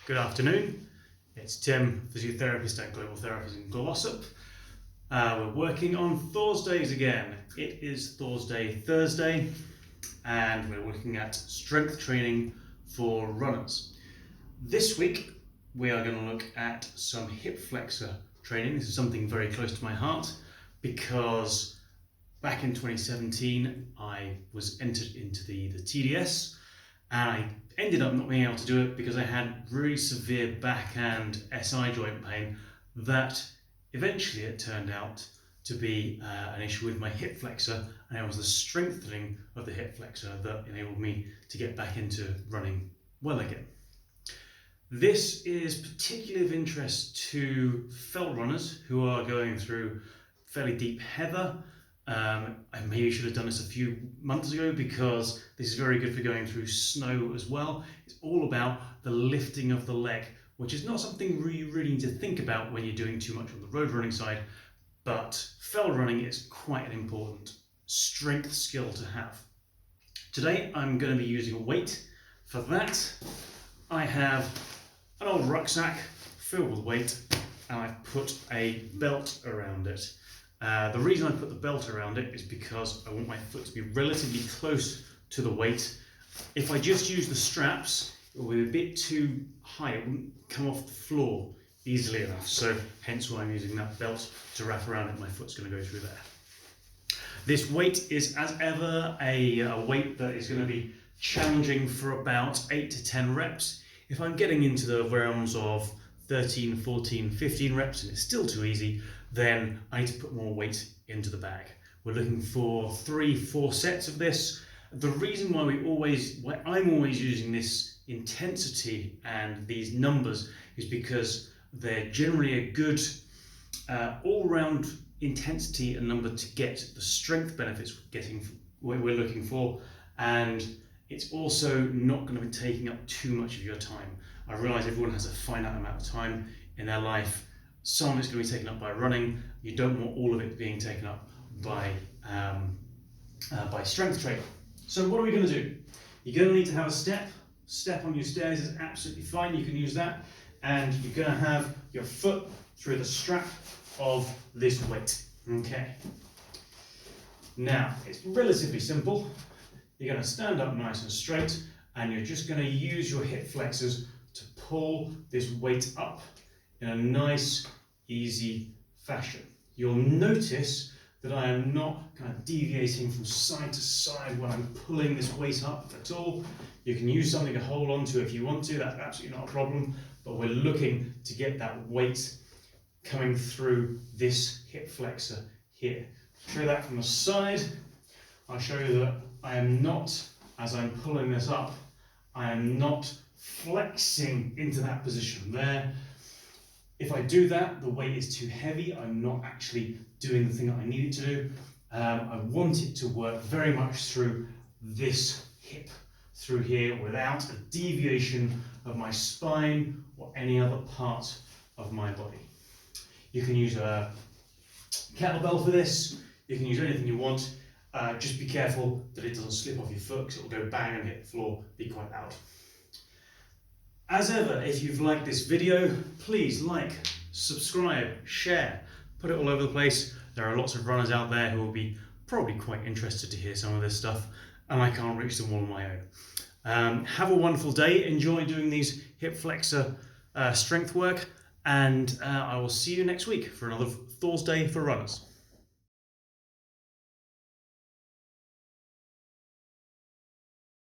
Good afternoon, it's Tim, physiotherapist at Global Therapies in Glossop. We're working on Thørsdays again. It is Thørsday, and we're looking at strength training for runners. This week we are going to look at some hip flexor training. This is something very close to my heart because back in 2017 I was entered into the TDS, and I ended up not being able to do it because I had really severe back and SI joint pain that eventually it turned out to be an issue with my hip flexor, and it was the strengthening of the hip flexor that enabled me to get back into running well again. This is particularly of interest to fell runners who are going through fairly deep heather. I maybe should have done this a few months ago because this is very good for going through snow as well. It's all about the lifting of the leg, which is not something you really need to think about when you're doing too much on the road running side, but fell running is quite an important strength skill to have. Today I'm going to be using a weight. For that I have an old rucksack filled with weight, and I've put a belt around it. The reason I put the belt around it is because I want my foot to be relatively close to the weight. If I just use the straps, it will be a bit too high, it wouldn't come off the floor easily enough, so hence why I'm using that belt to wrap around it. My foot's going to go through there. This weight is, as ever, a weight that is going to be challenging for about 8 to 10 reps. If I'm getting into the realms of 13, 14, 15 reps and it's still too easy, then I need to put more weight into the bag. We're looking for 3-4 sets of this. The reason why I'm always using this intensity and these numbers is because they're generally a good all-round intensity and number to get the strength benefits we're looking for, and it's also not going to be taking up too much of your time. I realise everyone has a finite amount of time in their life. Some of it's going to be taken up by running. You don't want all of it being taken up by strength training. So what are we going to do? You're going to need to have a step. Step on your stairs is absolutely fine. You can use that. And you're going to have your foot through the strap of this weight. Okay. Now, it's relatively simple. You're going to stand up nice and straight, and you're just going to use your hip flexors to pull this weight up in a nice, easy fashion. You'll notice that I am not kind of deviating from side to side when I'm pulling this weight up at all. You can use something to hold on to if you want to, that's absolutely not a problem, but we're looking to get that weight coming through this hip flexor here. Show that from the side. I'll show you that I am not, as I'm pulling this up, I am not flexing into that position there. If I do that, the weight is too heavy. I'm not actually doing the thing that I need it to do. I want it to work very much through this hip, through here, without a deviation of my spine or any other part of my body. You can use a kettlebell for this. You can use anything you want. Just be careful that it doesn't slip off your foot because it will go bang and hit the floor, be quite loud. As ever, if you've liked this video, please like, subscribe, share, put it all over the place. There are lots of runners out there who will be probably quite interested to hear some of this stuff, and I can't reach them all on my own. Have a wonderful day, enjoy doing these hip flexor strength work, and I will see you next week for another Thørsday for runners.